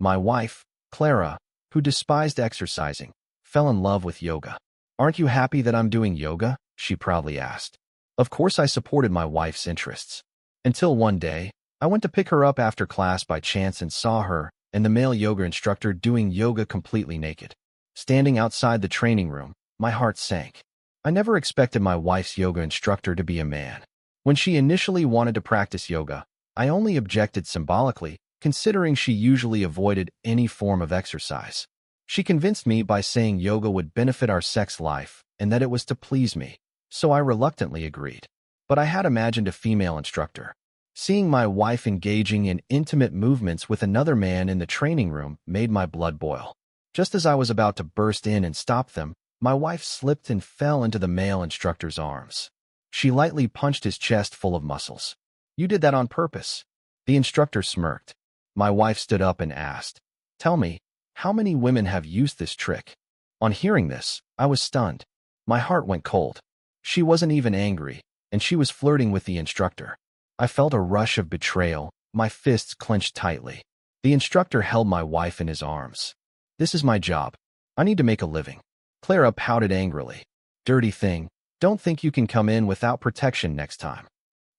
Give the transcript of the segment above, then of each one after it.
My wife, Clara, who despised exercising, fell in love with yoga. "Aren't you happy that I'm doing yoga?" she proudly asked. Of course I supported my wife's interests. Until one day, I went to pick her up after class by chance and saw her and the male yoga instructor doing yoga completely naked. Standing outside the training room, my heart sank. I never expected my wife's yoga instructor to be a man. When she initially wanted to practice yoga, I only objected symbolically, considering she usually avoided any form of exercise. She convinced me by saying yoga would benefit our sex life and that it was to please me, so I reluctantly agreed. But I had imagined a female instructor. Seeing my wife engaging in intimate movements with another man in the training room made my blood boil. Just as I was about to burst in and stop them, my wife slipped and fell into the male instructor's arms. She lightly punched his chest full of muscles. "You did that on purpose." The instructor smirked. My wife stood up and asked, "Tell me, how many women have used this trick?" On hearing this, I was stunned. My heart went cold. She wasn't even angry, and she was flirting with the instructor. I felt a rush of betrayal, my fists clenched tightly. The instructor held my wife in his arms. "This is my job. I need to make a living." Clara pouted angrily. "Dirty thing, don't think you can come in without protection next time."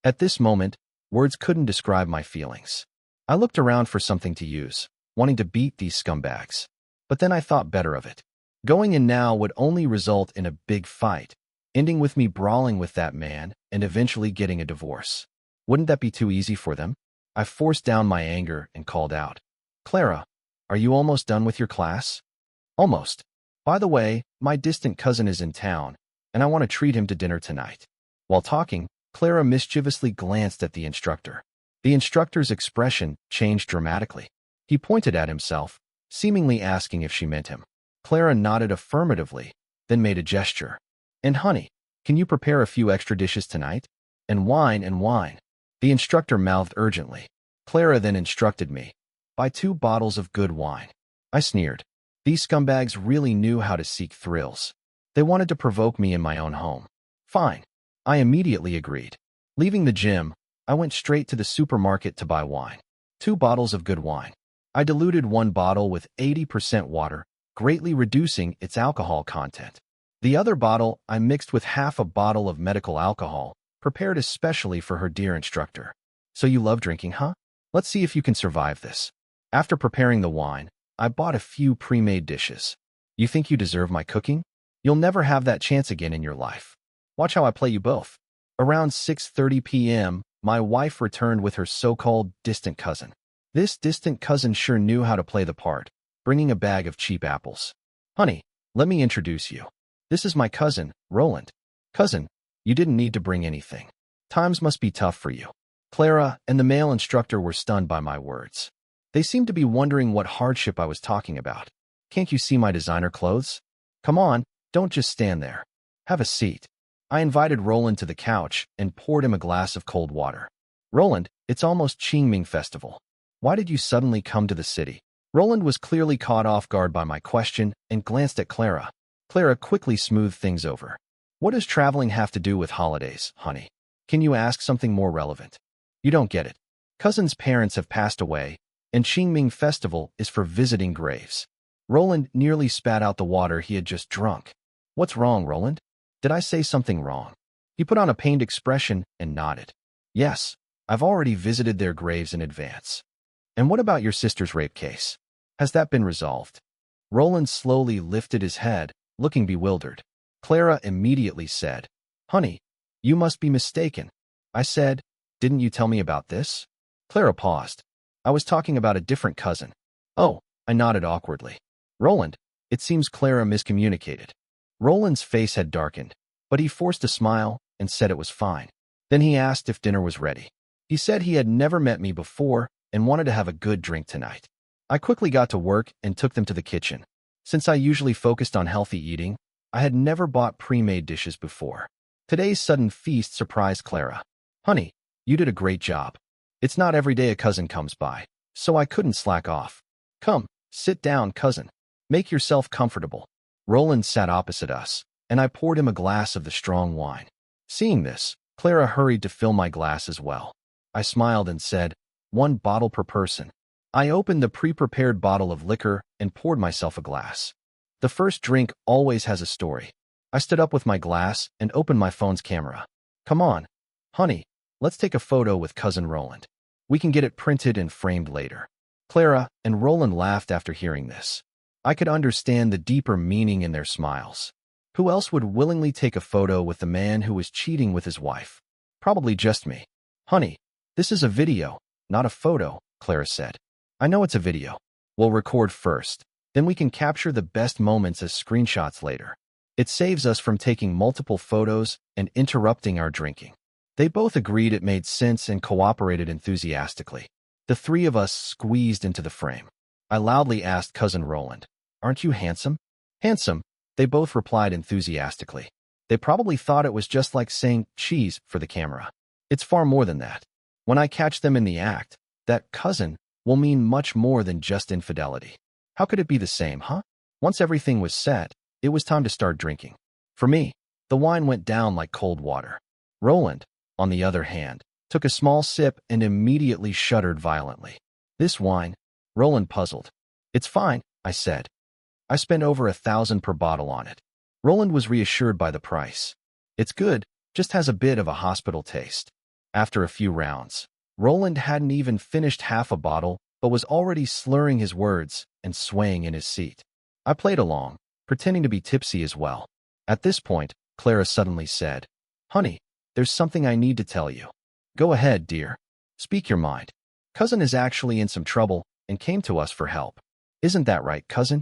At this moment, words couldn't describe my feelings. I looked around for something to use, wanting to beat these scumbags. But then I thought better of it. Going in now would only result in a big fight, ending with me brawling with that man and eventually getting a divorce. Wouldn't that be too easy for them? I forced down my anger and called out, "Clara, are you almost done with your class?" "Almost. By the way, my distant cousin is in town, and I want to treat him to dinner tonight." While talking, Clara mischievously glanced at the instructor. The instructor's expression changed dramatically. He pointed at himself, seemingly asking if she meant him. Clara nodded affirmatively, then made a gesture. "And honey, can you prepare a few extra dishes tonight? And wine and wine." The instructor mouthed urgently. Clara then instructed me, "Buy 2 bottles of good wine." I sneered. These scumbags really knew how to seek thrills. They wanted to provoke me in my own home. Fine. I immediately agreed. Leaving the gym, I went straight to the supermarket to buy wine. 2 bottles of good wine. I diluted 1 bottle with 80% water, greatly reducing its alcohol content. The other bottle I mixed with half a bottle of medical alcohol, prepared especially for her dear instructor. "So you love drinking, huh? Let's see if you can survive this." After preparing the wine, I bought a few pre-made dishes. "You think you deserve my cooking? You'll never have that chance again in your life. Watch how I play you both." Around 6:30 p.m., my wife returned with her so-called distant cousin. This distant cousin sure knew how to play the part, bringing a bag of cheap apples. "Honey, let me introduce you. This is my cousin, Roland." "Cousin, you didn't need to bring anything. Times must be tough for you." Clara and the male instructor were stunned by my words. They seemed to be wondering what hardship I was talking about. "Can't you see my designer clothes? Come on, don't just stand there. Have a seat." I invited Roland to the couch and poured him a glass of cold water. "Roland, it's almost Qingming Festival. Why did you suddenly come to the city?" Roland was clearly caught off guard by my question and glanced at Clara. Clara quickly smoothed things over. "What does traveling have to do with holidays, honey? Can you ask something more relevant?" "You don't get it. Cousin's parents have passed away, and Qingming Festival is for visiting graves." Roland nearly spat out the water he had just drunk. "What's wrong, Roland? Did I say something wrong?" He put on a pained expression and nodded. "Yes, I've already visited their graves in advance." "And what about your sister's rape case? Has that been resolved?" Roland slowly lifted his head, looking bewildered. Clara immediately said, "Honey, you must be mistaken." I said, "Didn't you tell me about this?" Clara paused. "I was talking about a different cousin." "Oh," I nodded awkwardly. "Roland, it seems Clara miscommunicated." Roland's face had darkened, but he forced a smile and said it was fine. Then he asked if dinner was ready. He said he had never met me before and wanted to have a good drink tonight. I quickly got to work and took them to the kitchen. Since I usually focused on healthy eating, I had never bought pre-made dishes before. Today's sudden feast surprised Clara. "Honey, you did a great job. It's not every day a cousin comes by, so I couldn't slack off. Come, sit down, cousin. Make yourself comfortable." Roland sat opposite us, and I poured him a glass of the strong wine. Seeing this, Clara hurried to fill my glass as well. I smiled and said, 1 bottle per person." I opened the pre-prepared bottle of liquor and poured myself a glass. The first drink always has a story. I stood up with my glass and opened my phone's camera. Come on, honey, let's take a photo with Cousin Roland. We can get it printed and framed later. Clara and Roland laughed after hearing this. I could understand the deeper meaning in their smiles. Who else would willingly take a photo with the man who was cheating with his wife? Probably just me. Honey, this is a video, not a photo, Clara said. I know it's a video. We'll record first. Then we can capture the best moments as screenshots later. It saves us from taking multiple photos and interrupting our drinking. They both agreed it made sense and cooperated enthusiastically. The three of us squeezed into the frame. I loudly asked Cousin Roland, "Aren't you handsome?" "Handsome," they both replied enthusiastically. They probably thought it was just like saying cheese for the camera. It's far more than that. When I catch them in the act, that cousin will mean much more than just infidelity. How could it be the same, huh? Once everything was set, it was time to start drinking. For me, the wine went down like cold water. Roland, on the other hand, took a small sip and immediately shuddered violently. "This wine?" Roland puzzled. "It's fine," I said. "I spent over 1,000 per bottle on it." Roland was reassured by the price. "It's good, just has a bit of a hospital taste." After a few rounds, Roland hadn't even finished half a bottle, but was already slurring his words and swaying in his seat. I played along, pretending to be tipsy as well. At this point, Clara suddenly said, "Honey, there's something I need to tell you." "Go ahead, dear. Speak your mind. Cousin is actually in some trouble and came to us for help. Isn't that right, cousin?"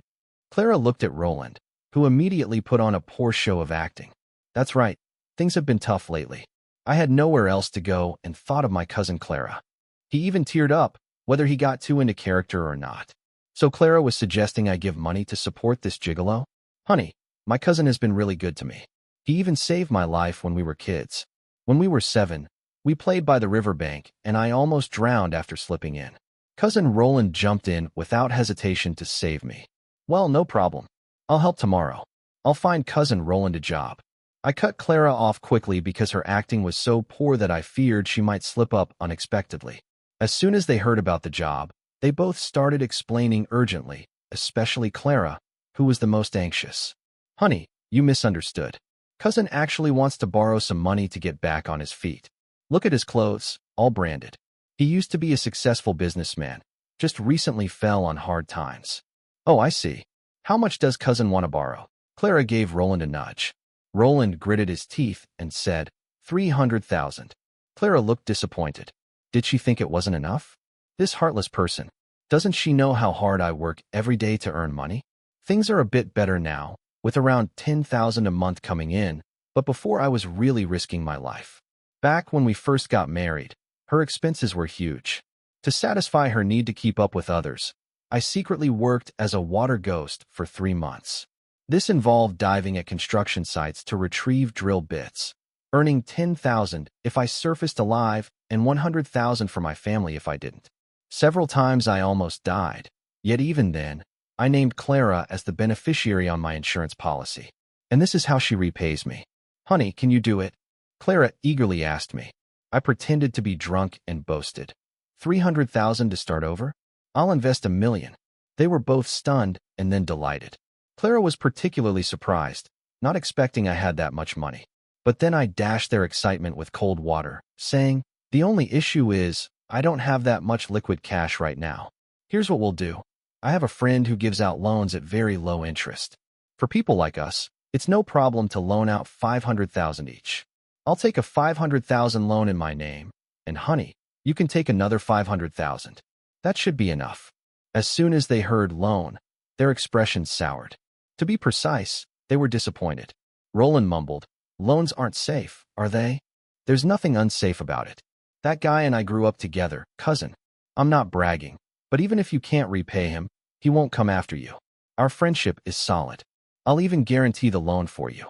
Clara looked at Roland, who immediately put on a poor show of acting. "That's right. Things have been tough lately. I had nowhere else to go and thought of my cousin Clara." He even teared up, whether he got too into character or not. "So Clara was suggesting I give money to support this gigolo? Honey, my cousin has been really good to me. He even saved my life when we were kids. When we were 7, we played by the riverbank, and I almost drowned after slipping in. Cousin Roland jumped in without hesitation to save me. Well, no problem. I'll help tomorrow. I'll find Cousin Roland a job." I cut Clara off quickly because her acting was so poor that I feared she might slip up unexpectedly. As soon as they heard about the job, they both started explaining urgently, especially Clara, who was the most anxious. "Honey, you misunderstood. Cousin actually wants to borrow some money to get back on his feet. Look at his clothes, all branded. He used to be a successful businessman, just recently fell on hard times." "Oh, I see. How much does cousin want to borrow?" Clara gave Roland a nudge. Roland gritted his teeth and said, 300,000. Clara looked disappointed. Did she think it wasn't enough? This heartless person. Doesn't she know how hard I work every day to earn money? Things are a bit better now, with around 10,000 a month coming in, but before I was really risking my life. Back when we first got married, her expenses were huge. To satisfy her need to keep up with others, I secretly worked as a water ghost for 3 months. This involved diving at construction sites to retrieve drill bits, earning 10,000 if I surfaced alive and 100,000 for my family if I didn't. Several times I almost died, yet even then, I named Clara as the beneficiary on my insurance policy. And this is how she repays me. "Honey, can you do it?" Clara eagerly asked me. I pretended to be drunk and boasted. 300,000 to start over? I'll invest 1,000,000. They were both stunned and then delighted. Clara was particularly surprised, not expecting I had that much money. But then I dashed their excitement with cold water, saying, "The only issue is, I don't have that much liquid cash right now. Here's what we'll do. I have a friend who gives out loans at very low interest. For people like us, it's no problem to loan out 500,000 each. I'll take a 500,000 loan in my name, and honey, you can take another 500,000. That should be enough." As soon as they heard loan, their expressions soured. To be precise, they were disappointed. Roland mumbled, "Loans aren't safe, are they?" "There's nothing unsafe about it. That guy and I grew up together, cousin. I'm not bragging, but even if you can't repay him, he won't come after you. Our friendship is solid. I'll even guarantee the loan for you."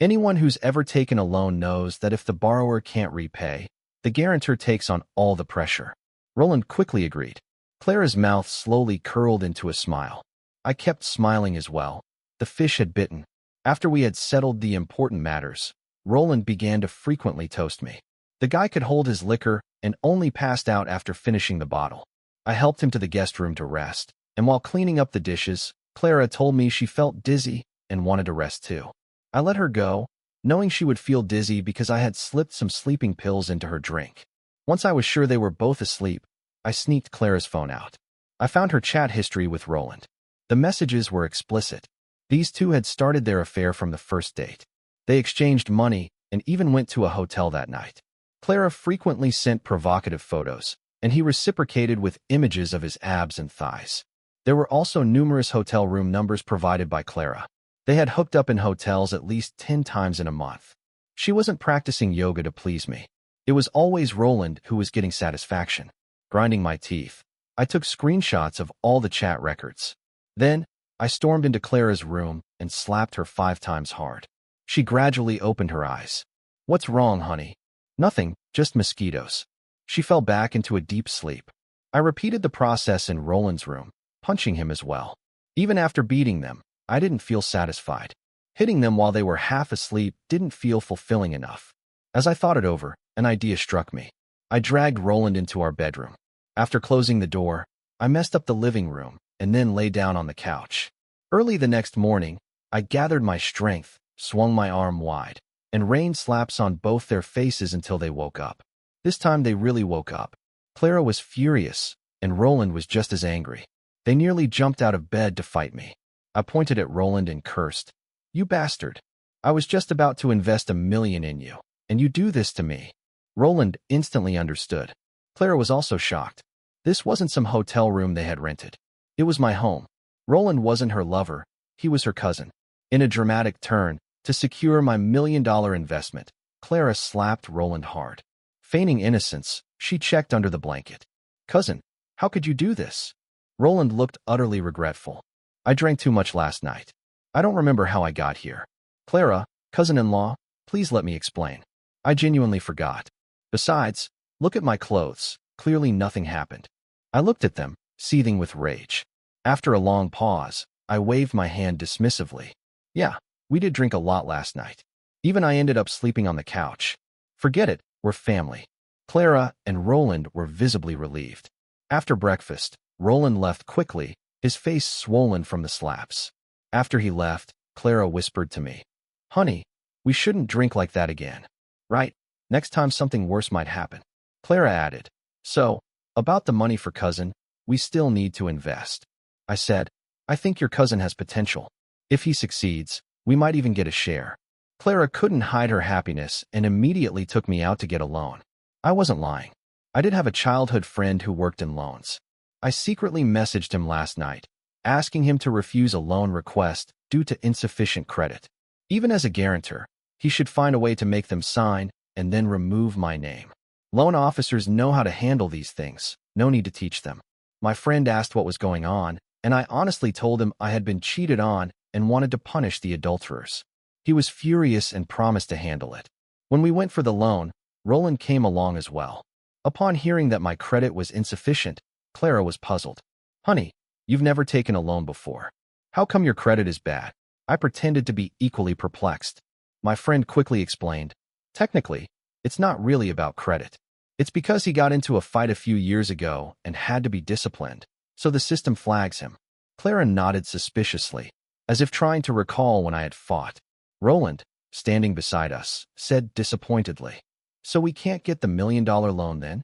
Anyone who's ever taken a loan knows that if the borrower can't repay, the guarantor takes on all the pressure. Roland quickly agreed. Clara's mouth slowly curled into a smile. I kept smiling as well. The fish had bitten. After we had settled the important matters, Roland began to frequently toast me. The guy could hold his liquor and only passed out after finishing the bottle. I helped him to the guest room to rest, and while cleaning up the dishes, Clara told me she felt dizzy and wanted to rest too. I let her go, knowing she would feel dizzy because I had slipped some sleeping pills into her drink. Once I was sure they were both asleep, I sneaked Clara's phone out. I found her chat history with Roland. The messages were explicit. These two had started their affair from the first date. They exchanged money and even went to a hotel that night. Clara frequently sent provocative photos, and he reciprocated with images of his abs and thighs. There were also numerous hotel room numbers provided by Clara. They had hooked up in hotels at least 10 times in a month. She wasn't practicing yoga to please me. It was always Roland who was getting satisfaction. Grinding my teeth, I took screenshots of all the chat records. Then, I stormed into Clara's room and slapped her 5 times hard. She gradually opened her eyes. "What's wrong, honey?" "Nothing, just mosquitoes." She fell back into a deep sleep. I repeated the process in Roland's room, punching him as well. Even after beating them, I didn't feel satisfied. Hitting them while they were half asleep didn't feel fulfilling enough. As I thought it over, an idea struck me. I dragged Roland into our bedroom. After closing the door, I messed up the living room and then lay down on the couch. Early the next morning, I gathered my strength, swung my arm wide, and rained slaps on both their faces until they woke up. This time they really woke up. Clara was furious, and Roland was just as angry. They nearly jumped out of bed to fight me. I pointed at Roland and cursed. "You bastard. I was just about to invest $1 million in you, and you do this to me." Roland instantly understood. Clara was also shocked. This wasn't some hotel room they had rented. It was my home. Roland wasn't her lover, he was her cousin. In a dramatic turn, to secure my $1 million investment, Clara slapped Roland hard. Feigning innocence, she checked under the blanket. "Cousin, how could you do this?" Roland looked utterly regretful. "I drank too much last night. I don't remember how I got here." "Clara, cousin-in-law, please let me explain. I genuinely forgot. Besides, look at my clothes. Clearly nothing happened." I looked at them, seething with rage. After a long pause, I waved my hand dismissively. "Yeah, we did drink a lot last night. Even I ended up sleeping on the couch. Forget it, we're family." Clara and Roland were visibly relieved. After breakfast, Roland left quickly, his face swollen from the slaps. After he left, Clara whispered to me, "Honey, we shouldn't drink like that again. Right? Next time something worse might happen." Clara added, "So, about the money for cousin, we still need to invest." I said, "I think your cousin has potential. If he succeeds, we might even get a share." Clara couldn't hide her happiness and immediately took me out to get a loan. I wasn't lying. I did have a childhood friend who worked in loans. I secretly messaged him last night, asking him to refuse a loan request due to insufficient credit. Even as a guarantor, he should find a way to make them sign and then remove my name. Loan officers know how to handle these things, no need to teach them. My friend asked what was going on, and I honestly told him I had been cheated on and wanted to punish the adulterers. He was furious and promised to handle it. When we went for the loan, Roland came along as well. Upon hearing that my credit was insufficient, Clara was puzzled. "Honey, you've never taken a loan before. How come your credit is bad?" I pretended to be equally perplexed. My friend quickly explained, "Technically, it's not really about credit. It's because he got into a fight a few years ago and had to be disciplined, so the system flags him." Clara nodded suspiciously, as if trying to recall when I had fought. Roland, standing beside us, said disappointedly, "So we can't get the $1 million loan then?"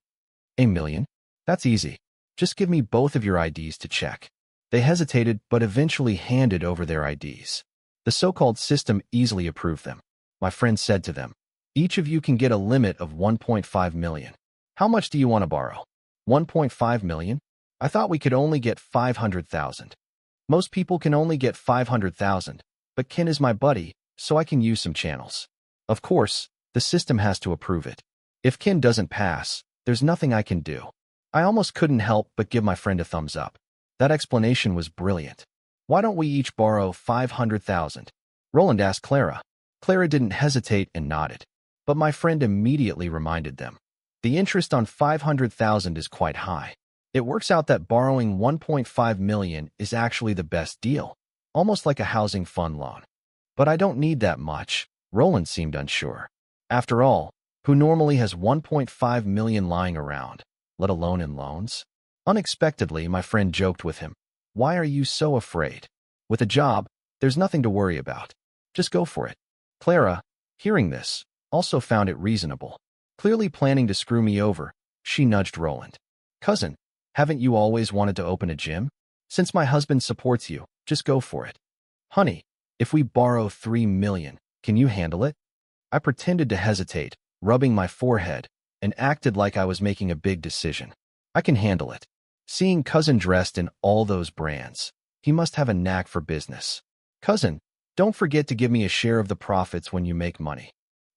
"$1 million? That's easy. Just give me both of your IDs to check." They hesitated but eventually handed over their IDs. The so-called system easily approved them. My friend said to them, "Each of you can get a limit of $1.5 million. How much do you want to borrow?" $1.5 million? I thought we could only get $500,000. "Most people can only get $500,000, but Ken is my buddy, so I can use some channels." Of course, the system has to approve it. If Ken doesn't pass, there's nothing I can do. I almost couldn't help but give my friend a thumbs up. That explanation was brilliant. "Why don't we each borrow $500,000? Roland asked Clara. Clara didn't hesitate and nodded, but my friend immediately reminded them. The interest on $500,000 is quite high. It works out that borrowing $1.5 million is actually the best deal, almost like a housing fund loan. "But I don't need that much." Roland seemed unsure. After all, who normally has $1.5 million lying around, let alone in loans? Unexpectedly, my friend joked with him. Why are you so afraid? With a job, there's nothing to worry about. Just go for it. Clara, hearing this, also found it reasonable. Clearly planning to screw me over, she nudged Roland. Cousin, haven't you always wanted to open a gym? Since my husband supports you, just go for it. Honey, if we borrow $3 million, can you handle it? I pretended to hesitate, rubbing my forehead, and acted like I was making a big decision. I can handle it. Seeing cousin dressed in all those brands, he must have a knack for business. Cousin, don't forget to give me a share of the profits when you make money.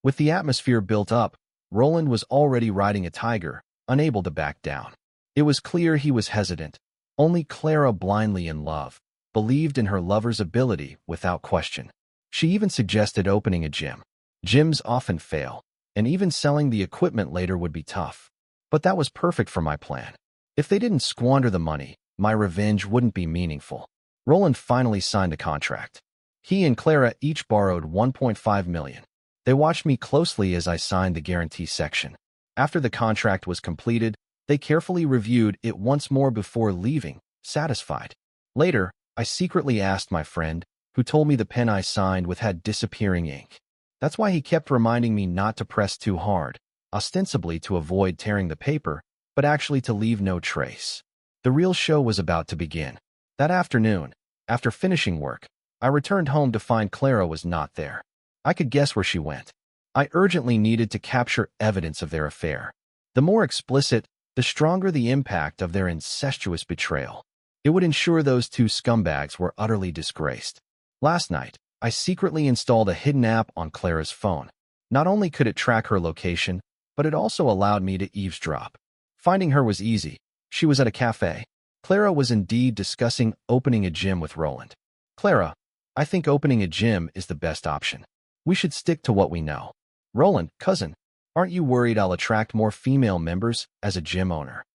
With the atmosphere built up, Roland was already riding a tiger, unable to back down. It was clear he was hesitant. Only Clara, blindly in love, believed in her lover's ability without question. She even suggested opening a gym. Gyms often fail, and even selling the equipment later would be tough. But that was perfect for my plan. If they didn't squander the money, my revenge wouldn't be meaningful. Roland finally signed a contract. He and Clara each borrowed $1.5 million. They watched me closely as I signed the guarantee section. After the contract was completed, they carefully reviewed it once more before leaving, satisfied. Later, I secretly asked my friend, who told me the pen I signed with had disappearing ink. That's why he kept reminding me not to press too hard, ostensibly to avoid tearing the paper, but actually to leave no trace. The real show was about to begin. That afternoon, after finishing work, I returned home to find Clara was not there. I could guess where she went. I urgently needed to capture evidence of their affair. The more explicit, the stronger the impact of their incestuous betrayal. It would ensure those two scumbags were utterly disgraced. Last night, I secretly installed a hidden app on Clara's phone. Not only could it track her location, but it also allowed me to eavesdrop. Finding her was easy. She was at a cafe. Clara was indeed discussing opening a gym with Roland. Clara, I think opening a gym is the best option. We should stick to what we know. Roland, cousin, aren't you worried I'll attract more female members as a gym owner?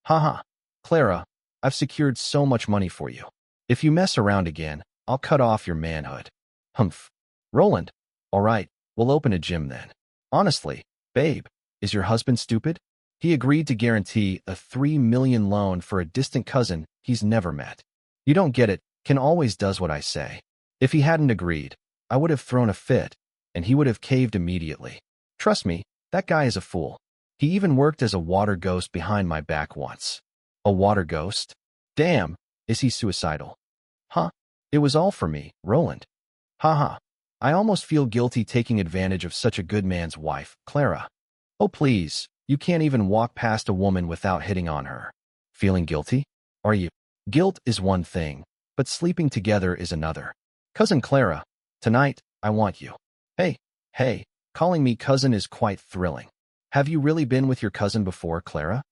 Haha. Clara, I've secured so much money for you. If you mess around again, I'll cut off your manhood. Humph. Roland, all right, we'll open a gym then. Honestly, babe, is your husband stupid? He agreed to guarantee a $3 million loan for a distant cousin he's never met. You don't get it, Ken always does what I say. If he hadn't agreed, I would have thrown a fit, and he would have caved immediately. Trust me, that guy is a fool. He even worked as a water ghost behind my back once. A water ghost? Damn, is he suicidal? Huh? It was all for me, Roland. Haha. I almost feel guilty taking advantage of such a good man's wife, Clara. Oh please, you can't even walk past a woman without hitting on her. Feeling guilty? Are you? Guilt is one thing, but sleeping together is another. Cousin Clara, tonight, I want you. Hey, calling me cousin is quite thrilling. Have you really been with your cousin before, Clara?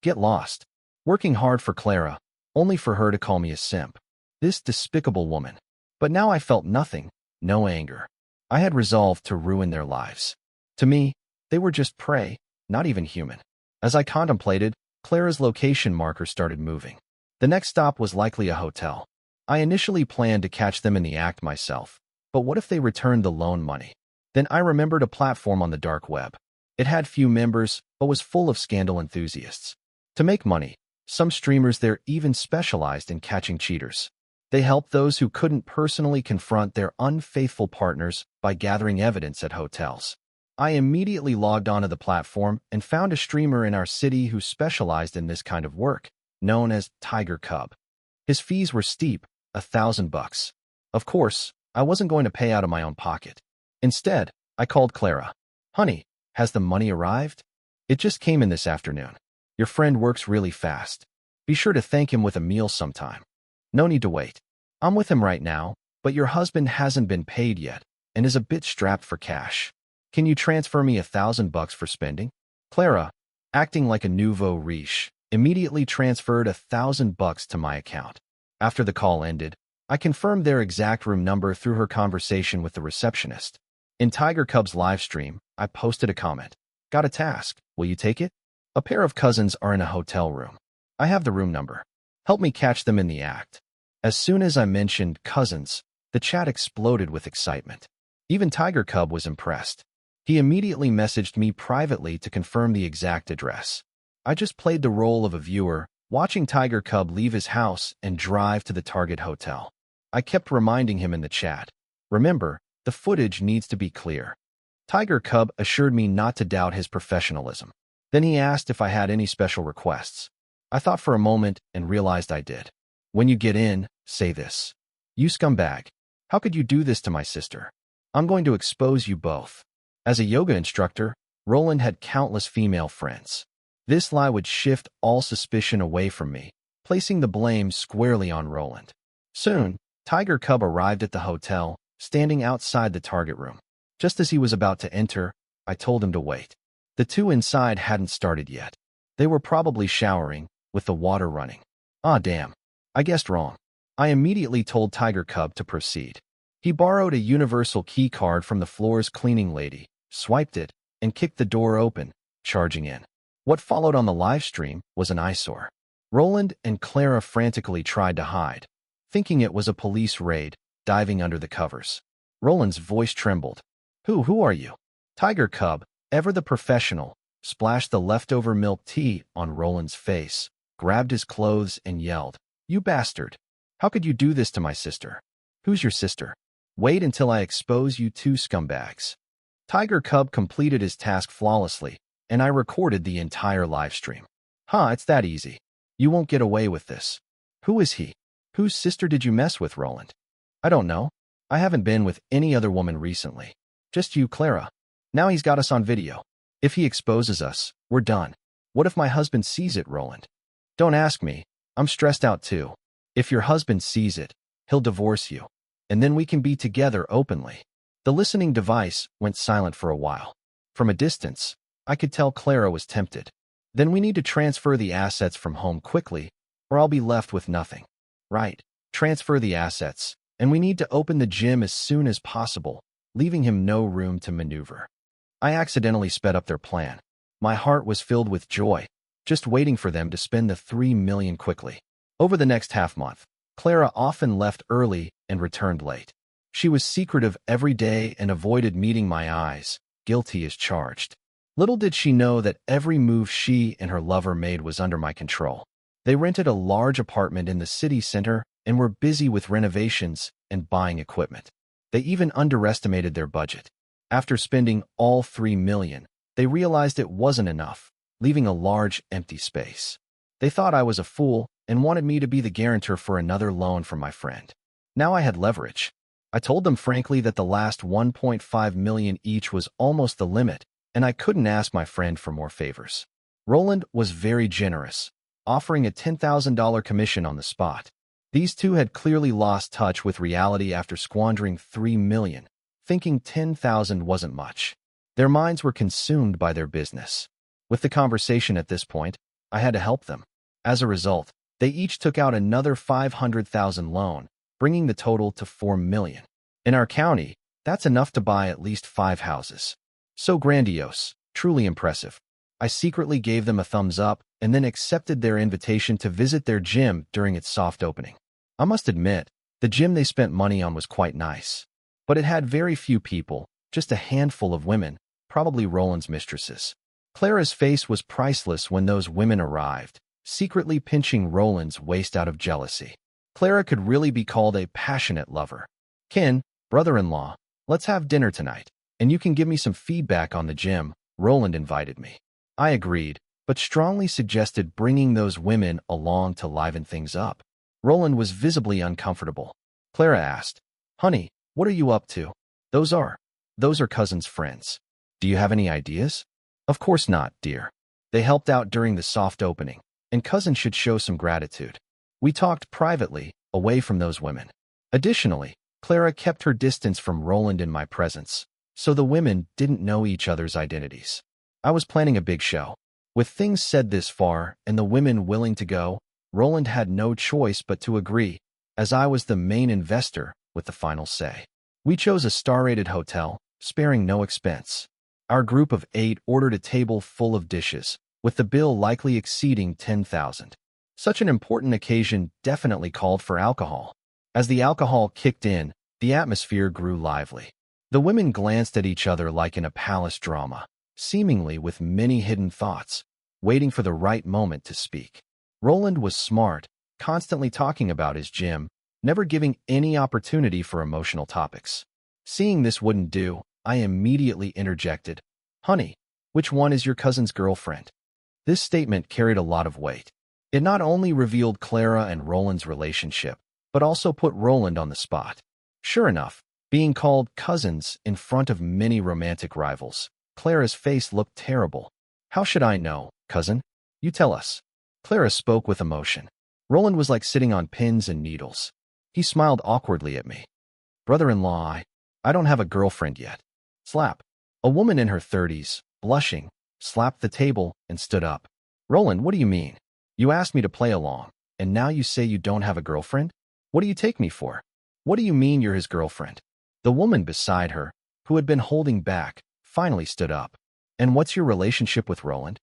Get lost. Working hard for Clara, only for her to call me a simp. This despicable woman. But now I felt nothing, no anger. I had resolved to ruin their lives. To me, they were just prey, not even human. As I contemplated, Clara's location marker started moving. The next stop was likely a hotel. I initially planned to catch them in the act myself, but what if they returned the loan money? Then I remembered a platform on the dark web. It had few members, but was full of scandal enthusiasts. To make money, some streamers there even specialized in catching cheaters. They helped those who couldn't personally confront their unfaithful partners by gathering evidence at hotels. I immediately logged onto the platform and found a streamer in our city who specialized in this kind of work, known as Tiger Cub. His fees were steep, $1,000. Of course, I wasn't going to pay out of my own pocket. Instead, I called Clara. Honey, has the money arrived? It just came in this afternoon. Your friend works really fast. Be sure to thank him with a meal sometime. No need to wait. I'm with him right now, but your husband hasn't been paid yet and is a bit strapped for cash. Can you transfer me $1,000 for spending? Clara, acting like a nouveau riche, immediately transferred $1,000 to my account. After the call ended, I confirmed their exact room number through her conversation with the receptionist. In Tiger Cub's live stream, I posted a comment. Got a task. Will you take it? A pair of cousins are in a hotel room. I have the room number. Help me catch them in the act. As soon as I mentioned cousins, the chat exploded with excitement. Even Tiger Cub was impressed. He immediately messaged me privately to confirm the exact address. I just played the role of a viewer, watching Tiger Cub leave his house and drive to the Target hotel. I kept reminding him in the chat, "Remember, the footage needs to be clear." Tiger Cub assured me not to doubt his professionalism. Then he asked if I had any special requests. I thought for a moment and realized I did. "When you get in, say this. You scumbag. How could you do this to my sister? I'm going to expose you both." As a yoga instructor, Roland had countless female friends. This lie would shift all suspicion away from me, placing the blame squarely on Roland. Soon, Tiger Cub arrived at the hotel, standing outside the Target room. Just as he was about to enter, I told him to wait. The two inside hadn't started yet. They were probably showering, with the water running. Ah, damn. I guessed wrong. I immediately told Tiger Cub to proceed. He borrowed a universal key card from the floor's cleaning lady, swiped it, and kicked the door open, charging in. What followed on the live stream was an eyesore. Roland and Clara frantically tried to hide, thinking it was a police raid, diving under the covers. Roland's voice trembled. Who are you?" Tiger Cub, ever the professional, splashed the leftover milk tea on Roland's face, grabbed his clothes, and yelled, "You bastard! How could you do this to my sister?" "Who's your sister?" "Wait until I expose you two scumbags." Tiger Cub completed his task flawlessly, and I recorded the entire live stream. It's that easy. You won't get away with this." "Who is he? Whose sister did you mess with, Roland?" "I don't know. I haven't been with any other woman recently. Just you, Clara. Now he's got us on video. If he exposes us, we're done." "What if my husband sees it, Roland?" "Don't ask me. I'm stressed out too. If your husband sees it, he'll divorce you. And then we can be together openly." The listening device went silent for a while. From a distance, I could tell Clara was tempted. "Then we need to transfer the assets from home quickly, or I'll be left with nothing." "Right. Transfer the assets. And we need to open the gym as soon as possible, leaving him no room to maneuver." I accidentally sped up their plan. My heart was filled with joy, just waiting for them to spend the $3 million quickly. Over the next half-month, Clara often left early and returned late. She was secretive every day and avoided meeting my eyes, guilty as charged. Little did she know that every move she and her lover made was under my control. They rented a large apartment in the city center and were busy with renovations and buying equipment. They even underestimated their budget. After spending all $3 million, they realized it wasn't enough, leaving a large empty space. They thought I was a fool and wanted me to be the guarantor for another loan from my friend. Now I had leverage. I told them frankly that the last $1.5 million each was almost the limit, and I couldn't ask my friend for more favors. Roland was very generous, offering a $10,000 commission on the spot. These two had clearly lost touch with reality after squandering $3 million, thinking $10,000 wasn't much. Their minds were consumed by their business. With the conversation at this point, I had to help them. As a result, they each took out another $500,000 loan, bringing the total to $4 million. In our county, that's enough to buy at least 5 houses. So grandiose, truly impressive. I secretly gave them a thumbs up and then accepted their invitation to visit their gym during its soft opening. I must admit, the gym they spent money on was quite nice. But it had very few people, just a handful of women, probably Roland's mistresses. Clara's face was priceless when those women arrived, secretly pinching Roland's waist out of jealousy. Clara could really be called a passionate lover. "Ken, brother-in-law, let's have dinner tonight, and you can give me some feedback on the gym," Roland invited me. I agreed, but strongly suggested bringing those women along to liven things up. Roland was visibly uncomfortable. Clara asked, "Honey, what are you up to?" Those are Cousin's friends. Do you have any ideas?" "Of course not, dear. They helped out during the soft opening, and Cousin should show some gratitude." We talked privately, away from those women. Additionally, Clara kept her distance from Roland in my presence, so the women didn't know each other's identities. I was planning a big show. With things said this far and the women willing to go, Roland had no choice but to agree, as I was the main investor with the final say. We chose a star-rated hotel, sparing no expense. Our group of 8 ordered a table full of dishes, with the bill likely exceeding $10,000. Such an important occasion definitely called for alcohol. As the alcohol kicked in, the atmosphere grew lively. The women glanced at each other like in a palace drama, seemingly with many hidden thoughts, waiting for the right moment to speak. Roland was smart, constantly talking about his gym, never giving any opportunity for emotional topics. Seeing this wouldn't do, I immediately interjected, "Honey, which one is your cousin's girlfriend?" This statement carried a lot of weight. It not only revealed Clara and Roland's relationship, but also put Roland on the spot. Sure enough, being called cousins in front of many romantic rivals, Clara's face looked terrible. "How should I know, cousin? You tell us." Clara spoke with emotion. Roland was like sitting on pins and needles. He smiled awkwardly at me. "Brother-in-law, I don't have a girlfriend yet." Slap. A woman in her 30s, blushing, slapped the table and stood up. "Roland, what do you mean? You asked me to play along, and now you say you don't have a girlfriend? What do you take me for? What do you mean you're his girlfriend?" The woman beside her, who had been holding back, finally stood up. "And what's your relationship with Roland?"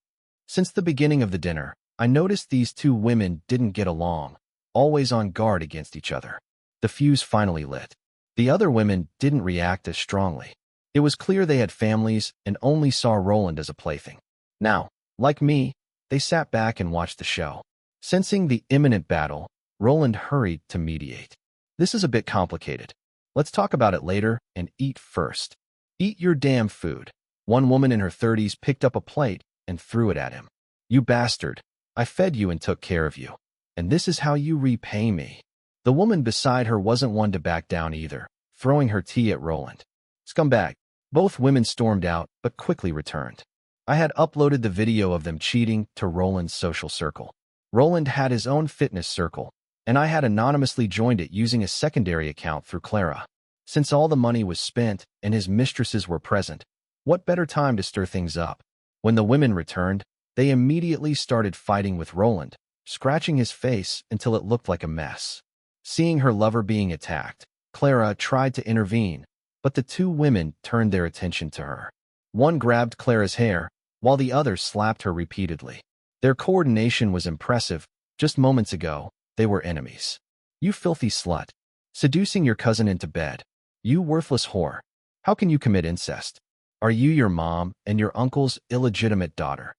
Since the beginning of the dinner, I noticed these two women didn't get along, always on guard against each other. The fuse finally lit. The other women didn't react as strongly. It was clear they had families and only saw Roland as a plaything. Now, like me, they sat back and watched the show. Sensing the imminent battle, Roland hurried to mediate. "This is a bit complicated. Let's talk about it later and eat first." "Eat your damn food." One woman in her 30s picked up a plate and threw it at him. "You bastard. I fed you and took care of you. And this is how you repay me." The woman beside her wasn't one to back down either, throwing her tea at Roland. "Scumbag." Both women stormed out, but quickly returned. I had uploaded the video of them cheating to Roland's social circle. Roland had his own fitness circle, and I had anonymously joined it using a secondary account through Clara. Since all the money was spent and his mistresses were present, what better time to stir things up? When the women returned, they immediately started fighting with Roland, scratching his face until it looked like a mess. Seeing her lover being attacked, Clara tried to intervene, but the two women turned their attention to her. One grabbed Clara's hair, while the other slapped her repeatedly. Their coordination was impressive. Just moments ago, they were enemies. "You filthy slut. Seducing your cousin into bed. You worthless whore. How can you commit incest? Are you your mom and your uncle's illegitimate daughter?"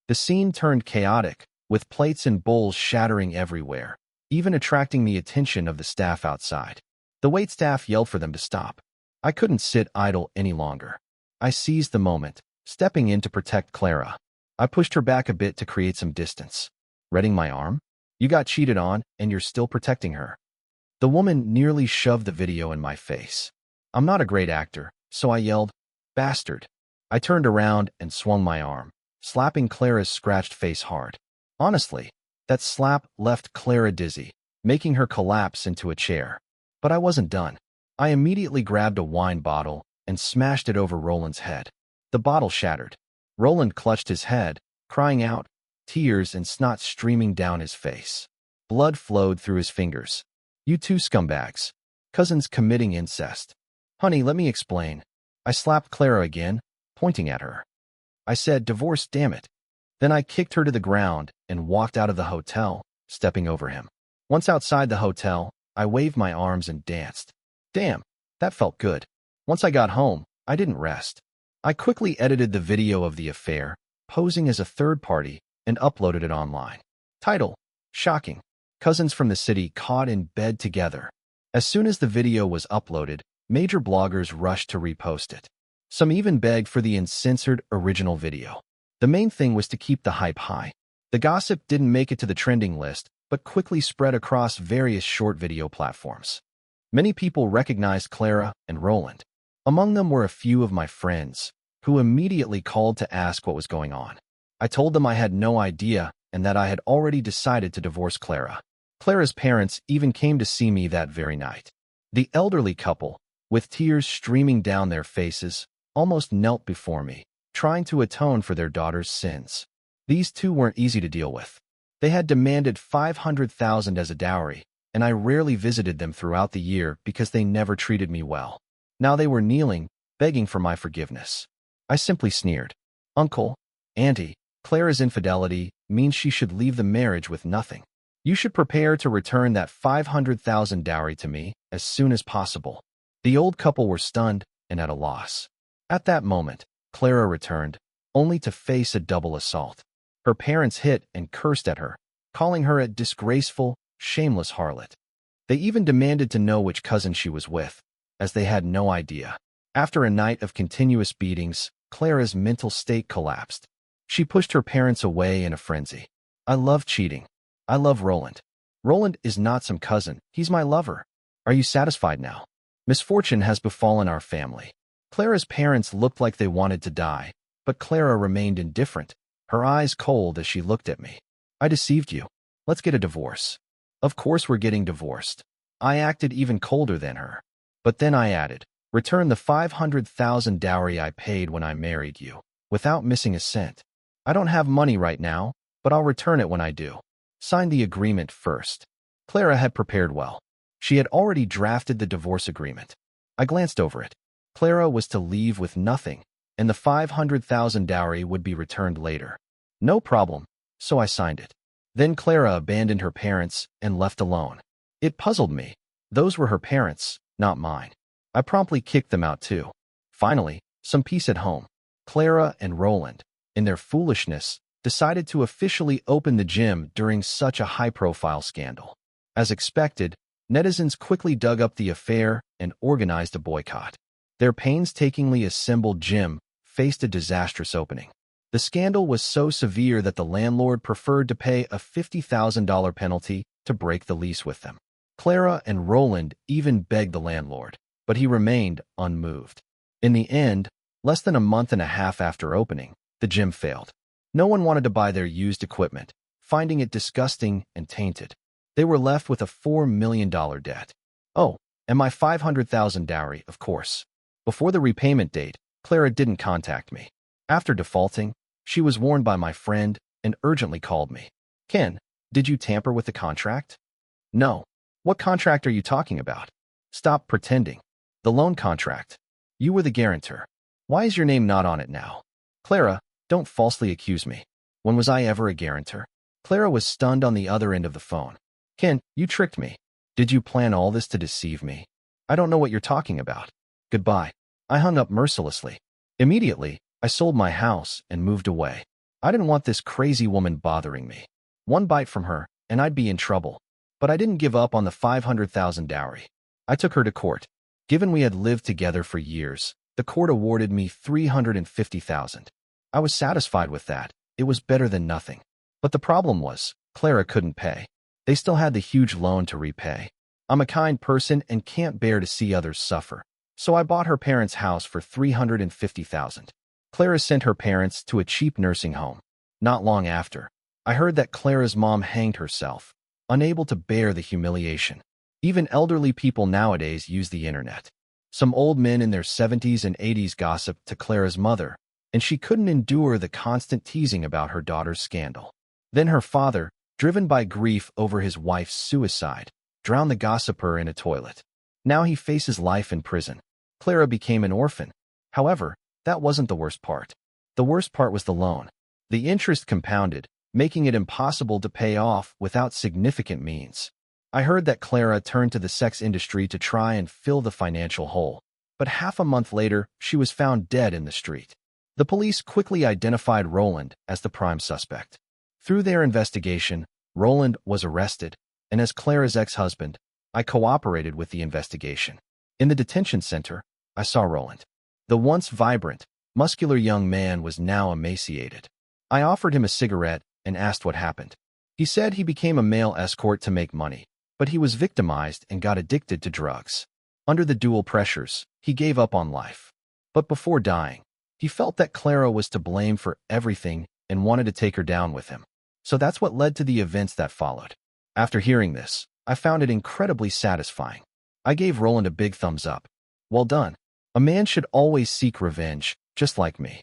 The scene turned chaotic, with plates and bowls shattering everywhere, even attracting the attention of the staff outside. The waitstaff yelled for them to stop. I couldn't sit idle any longer. I seized the moment, stepping in to protect Clara. I pushed her back a bit to create some distance. "Reading my arm? You got cheated on, and you're still protecting her." The woman nearly shoved the video in my face. I'm not a great actor, so I yelled, "Bastard." I turned around and swung my arm, slapping Clara's scratched face hard. Honestly, that slap left Clara dizzy, making her collapse into a chair. But I wasn't done. I immediately grabbed a wine bottle and smashed it over Roland's head. The bottle shattered. Roland clutched his head, crying out, tears and snot streaming down his face. Blood flowed through his fingers. "You two scumbags. Cousins committing incest." "Honey, let me explain." I slapped Clara again, pointing at her. I said, "Divorce, damn it." Then I kicked her to the ground and walked out of the hotel, stepping over him. Once outside the hotel, I waved my arms and danced. Damn, that felt good. Once I got home, I didn't rest. I quickly edited the video of the affair, posing as a third party, and uploaded it online. Title: Shocking. Cousins from the city caught in bed together. As soon as the video was uploaded, major bloggers rushed to repost it. Some even begged for the uncensored original video. The main thing was to keep the hype high. The gossip didn't make it to the trending list, but quickly spread across various short video platforms. Many people recognized Clara and Roland. Among them were a few of my friends, who immediately called to ask what was going on. I told them I had no idea and that I had already decided to divorce Clara. Clara's parents even came to see me that very night. The elderly couple, with tears streaming down their faces, almost knelt before me, trying to atone for their daughter's sins. These two weren't easy to deal with. They had demanded $500,000 as a dowry, and I rarely visited them throughout the year because they never treated me well. Now they were kneeling, begging for my forgiveness. I simply sneered. "Uncle, Auntie, Clara's infidelity means she should leave the marriage with nothing. You should prepare to return that $500,000 dowry to me as soon as possible." The old couple were stunned and at a loss. At that moment, Clara returned, only to face a double assault. Her parents hit and cursed at her, calling her a disgraceful, shameless harlot. They even demanded to know which cousin she was with, as they had no idea. After a night of continuous beatings, Clara's mental state collapsed. She pushed her parents away in a frenzy. I love cheating. I love Roland. Roland is not some cousin, he's my lover. Are you satisfied now? Misfortune has befallen our family. Clara's parents looked like they wanted to die, but Clara remained indifferent, her eyes cold as she looked at me. I deceived you. Let's get a divorce. Of course we're getting divorced. I acted even colder than her. But then I added, return the 500,000 dowry I paid when I married you, without missing a cent. I don't have money right now, but I'll return it when I do. Sign the agreement first. Clara had prepared well. She had already drafted the divorce agreement. I glanced over it. Clara was to leave with nothing, and the 500,000 dowry would be returned later. No problem, so I signed it. Then Clara abandoned her parents and left alone. It puzzled me. Those were her parents, not mine. I promptly kicked them out too. Finally, some peace at home. Clara and Roland, in their foolishness, decided to officially open the gym during such a high-profile scandal. As expected, netizens quickly dug up the affair and organized a boycott. Their painstakingly assembled gym faced a disastrous opening. The scandal was so severe that the landlord preferred to pay a $50,000 penalty to break the lease with them. Clara and Roland even begged the landlord, but he remained unmoved. In the end, less than a month and a half after opening, the gym failed. No one wanted to buy their used equipment, finding it disgusting and tainted. They were left with a $4 million debt. Oh, and my 500,000 dowry, of course. Before the repayment date, Clara didn't contact me. After defaulting, she was warned by my friend and urgently called me. Ken, did you tamper with the contract? No. What contract are you talking about? Stop pretending. The loan contract. You were the guarantor. Why is your name not on it now? Clara, don't falsely accuse me. When was I ever a guarantor? Clara was stunned on the other end of the phone. Ken, you tricked me. Did you plan all this to deceive me? I don't know what you're talking about. Goodbye. I hung up mercilessly. Immediately, I sold my house and moved away. I didn't want this crazy woman bothering me. One bite from her, and I'd be in trouble. But I didn't give up on the 500,000 dowry. I took her to court. Given we had lived together for years, the court awarded me 350,000. I was satisfied with that. It was better than nothing. But the problem was, Clara couldn't pay. They still had the huge loan to repay. I'm a kind person and can't bear to see others suffer. So I bought her parents' house for 350,000. Clara sent her parents to a cheap nursing home. Not long after, I heard that Clara's mom hanged herself, unable to bear the humiliation. Even elderly people nowadays use the internet. Some old men in their 70s and 80s gossiped to Clara's mother, and she couldn't endure the constant teasing about her daughter's scandal. Then her father, driven by grief over his wife's suicide, drowned the gossiper in a toilet. Now he faces life in prison. Clara became an orphan. However, that wasn't the worst part. The worst part was the loan. The interest compounded, making it impossible to pay off without significant means. I heard that Clara turned to the sex industry to try and fill the financial hole, but half a month later, she was found dead in the street. The police quickly identified Roland as the prime suspect. Through their investigation, Roland was arrested, and as Clara's ex-husband, I cooperated with the investigation. In the detention center, I saw Roland. The once vibrant, muscular young man was now emaciated. I offered him a cigarette and asked what happened. He said he became a male escort to make money, but he was victimized and got addicted to drugs. Under the dual pressures, he gave up on life. But before dying, he felt that Clara was to blame for everything and wanted to take her down with him. So that's what led to the events that followed. After hearing this, I found it incredibly satisfying. I gave Roland a big thumbs up. Well done. A man should always seek revenge, just like me.